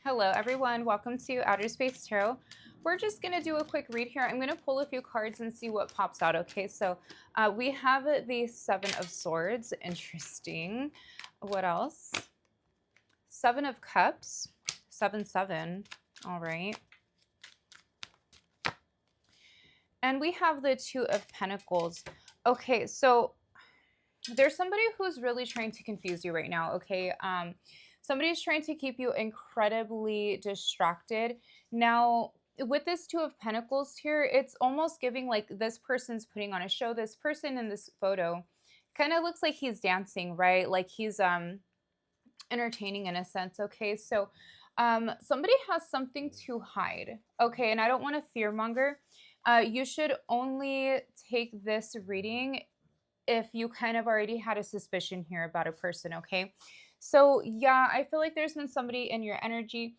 Hello, everyone. Welcome to Outer Space Tarot. We're just going to do a quick read here. I'm going to pull a few cards and see what pops out. Okay, so we have the Seven of Swords. Interesting. What else? Seven of Cups. 7-7. All right. And we have the Two of Pentacles. Okay, so there's somebody who's really trying to confuse you right now. Okay. Somebody's trying to keep you incredibly distracted. Now, with this Two of Pentacles here, it's almost giving like this person's putting on a show. This person in this photo kind of looks like he's dancing, right? Like he's entertaining in a sense. Okay. So somebody has something to hide. Okay. And I don't want to fearmonger. You should only take this reading if you kind of already had a suspicion here about a person, okay? So yeah, I feel like there's been somebody in your energy.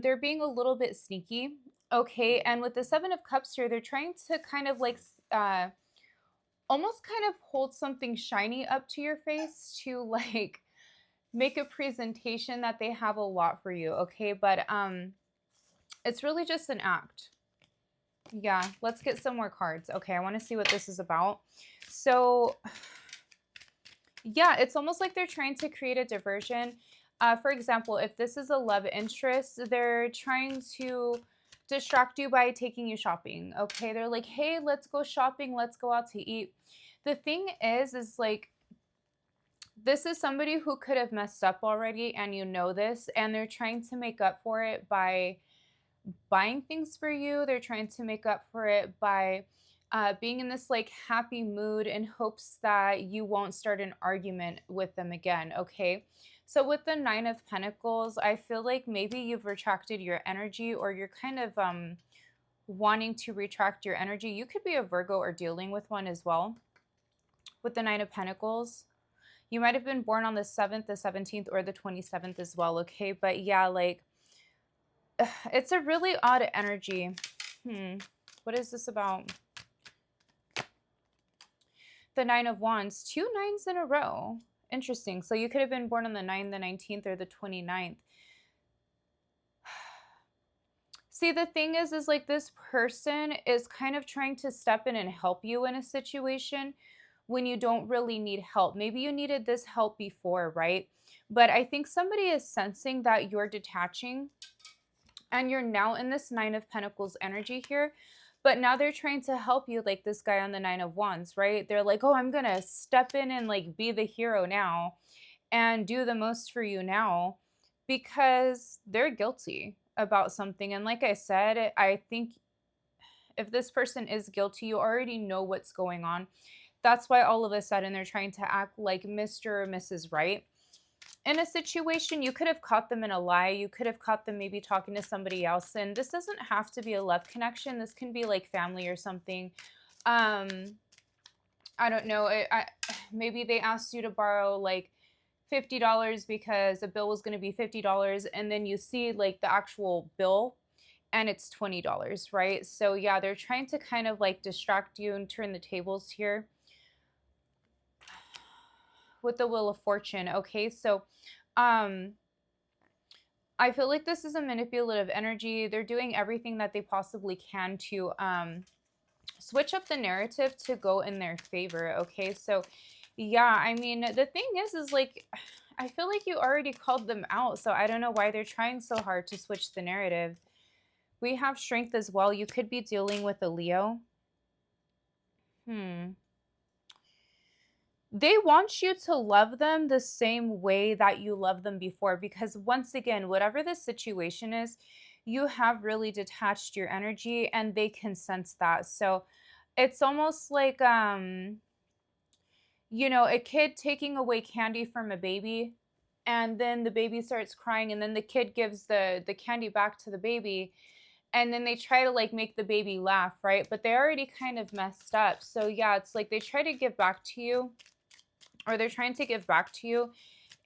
They're being a little bit sneaky, okay? And with the Seven of Cups here, they're trying to kind of like almost kind of hold something shiny up to your face to like make a presentation that they have a lot for you, okay? But it's really just an act. Yeah, let's get some more cards. Okay, I want to see what this is about. So yeah, it's almost like they're trying to create a diversion. For example, if this is a love interest, they're trying to distract you by taking you shopping. Okay, they're like, hey, let's go shopping, let's go out to eat. The thing is like, this is somebody who could have messed up already, and you know this, and they're trying to make up for it by buying things for you. They're trying to make up for it by being in this like happy mood in hopes that you won't start an argument with them again. Okay. So with the Nine of Pentacles, I feel like maybe you've retracted your energy, or you're kind of wanting to retract your energy. You could be a Virgo or dealing with one as well. With the Nine of Pentacles, you might have been born on the 7th, the 17th, or the 27th as well. Okay. But yeah, like it's a really odd energy. What is this about? The Nine of Wands, 2 nines in a row. Interesting. So you could have been born on the 9th, the 19th, or the 29th. See, the thing is like this person is kind of trying to step in and help you in a situation when you don't really need help. Maybe you needed this help before, right? But I think somebody is sensing that you're detaching, and you're now in this Nine of Pentacles energy here. But now they're trying to help you, like this guy on the Nine of Wands, right? They're like, oh, I'm going to step in and like be the hero now and do the most for you now, because they're guilty about something. And like I said, I think if this person is guilty, you already know what's going on. That's why all of a sudden they're trying to act like Mr. or Mrs. Right. In a situation, you could have caught them in a lie. You could have caught them maybe talking to somebody else. And this doesn't have to be a love connection. This can be like family or something. I don't know. Maybe they asked you to borrow like $50 because the bill was going to be $50. And then you see like the actual bill and it's $20, right? So yeah, they're trying to kind of like distract you and turn the tables here with the Wheel of Fortune. Okay, so I feel like this is a manipulative energy. They're doing everything that they possibly can to switch up the narrative to go in their favor. Okay, so yeah, I mean, the thing is like, I feel like you already called them out, so I don't know why they're trying so hard to switch the narrative. We have Strength as well. You could be dealing with a Leo. They want you to love them the same way that you loved them before, because once again, whatever the situation is, you have really detached your energy and they can sense that. So it's almost like a kid taking away candy from a baby, and then the baby starts crying, and then the kid gives the candy back to the baby, and then they try to like make the baby laugh, right? But they already kind of messed up. So yeah, it's like they try to give back to you, or they're trying to give back to you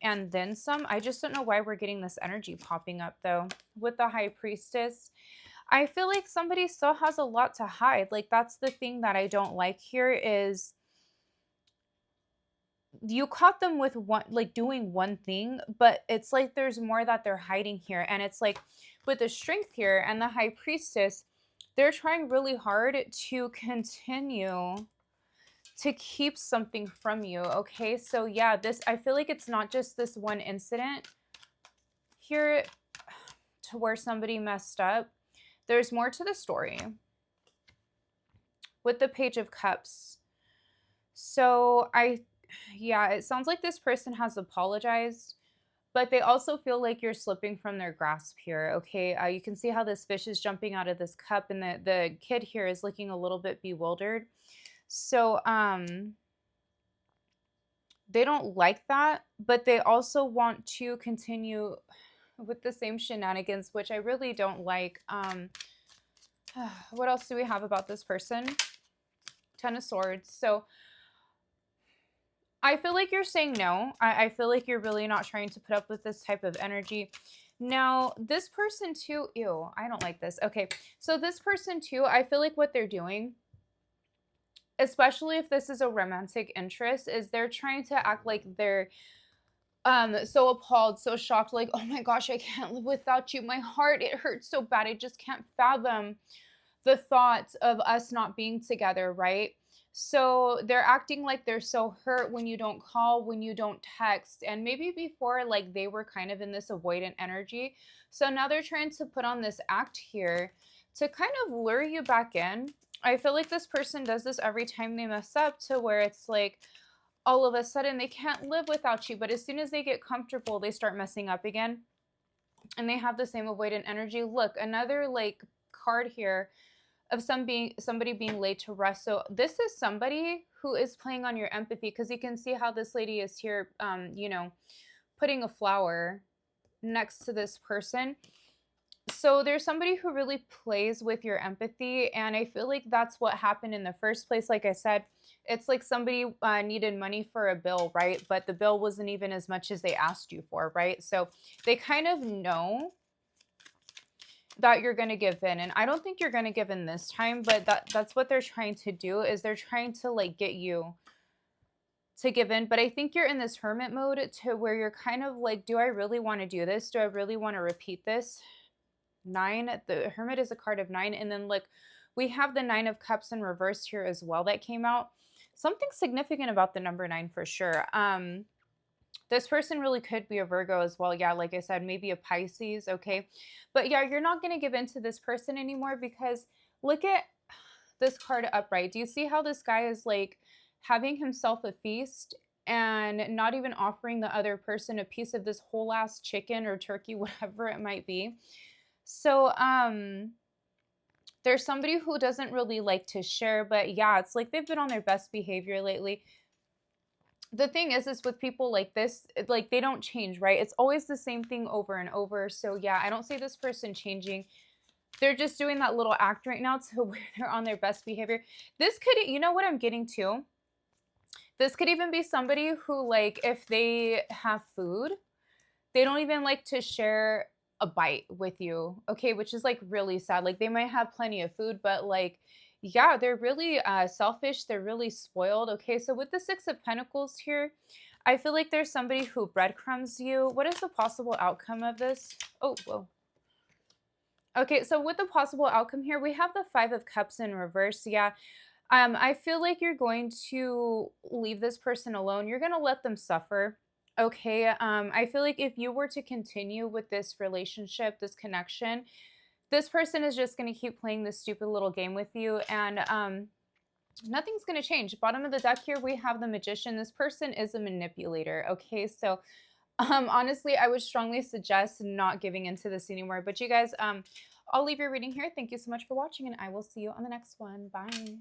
and then some. I just don't know why we're getting this energy popping up though. With the High Priestess, I feel like somebody still has a lot to hide. Like that's the thing that I don't like here, is you caught them with one, like doing one thing, but it's like there's more that they're hiding here. And it's like with the strength here and the high priestess, they're trying really hard to continue to keep something from you. Okay, so yeah, this, I feel like it's not just this one incident here to where somebody messed up. There's more to the story with the Page of Cups. So yeah, it sounds like this person has apologized, but they also feel like you're slipping from their grasp here. Okay, you can see how this fish is jumping out of this cup, and the kid here is looking a little bit bewildered. So they don't like that, but they also want to continue with the same shenanigans, which I really don't like. What else do we have about this person? Ten of Swords. So I feel like you're saying no. I feel like you're really not trying to put up with this type of energy. Now, this person too, ew, I don't like this. Okay, so this person too, I feel like what they're doing, especially if this is a romantic interest, is they're trying to act like they're so appalled, so shocked, like, oh my gosh, I can't live without you. My heart, it hurts so bad. I just can't fathom the thought of us not being together, right? So they're acting like they're so hurt when you don't call, when you don't text. And maybe before, like, they were kind of in this avoidant energy. So now they're trying to put on this act here to kind of lure you back in. I feel like this person does this every time they mess up, to where it's like all of a sudden they can't live without you. But as soon as they get comfortable, they start messing up again. And they have the same avoidant energy. Look, another like card here of somebody being laid to rest. So this is somebody who is playing on your empathy, because you can see how this lady is here, putting a flower next to this person. So there's somebody who really plays with your empathy, and I feel like that's what happened in the first place. Like I said, it's like somebody needed money for a bill, right? But the bill wasn't even as much as they asked you for, right? So they kind of know that you're going to give in, and I don't think you're going to give in this time, but that's what they're trying to do, is they're trying to like get you to give in. But I think you're in this hermit mode, to where you're kind of like, do I really want to do this? Do I really want to repeat this? Nine, the hermit is a card of 9, and then look, we have the 9 of cups in reverse here as well that came out. Something significant about the number 9 for sure. This person really could be a Virgo as well. Yeah, like I said, maybe a Pisces. Okay, but yeah, you're not going to give in to this person anymore, because look at this card upright. Do you see how this guy is like having himself a feast and not even offering the other person a piece of this whole ass chicken or turkey, whatever it might be? So there's somebody who doesn't really like to share, but yeah, it's like they've been on their best behavior lately. The thing is with people like this, like they don't change, right? It's always the same thing over and over. So yeah, I don't see this person changing. They're just doing that little act right now to where they're on their best behavior. This could, you know what I'm getting to? This could even be somebody who, like, if they have food, they don't even like to share a bite with you, okay, which is like really sad. Like they might have plenty of food, but like, yeah, they're really selfish, they're really spoiled. Okay, so with the 6 of Pentacles here, I feel like there's somebody who breadcrumbs you. What is the possible outcome of this? Oh, whoa. Okay, so with the possible outcome here, we have the 5 of Cups in reverse. Yeah, I feel like you're going to leave this person alone. You're going to let them suffer. Okay. I feel like if you were to continue with this relationship, this connection, this person is just going to keep playing this stupid little game with you, and nothing's going to change. Bottom of the deck here, we have the Magician. This person is a manipulator. Okay. So honestly, I would strongly suggest not giving into this anymore. But you guys, I'll leave your reading here. Thank you so much for watching, and I will see you on the next one. Bye.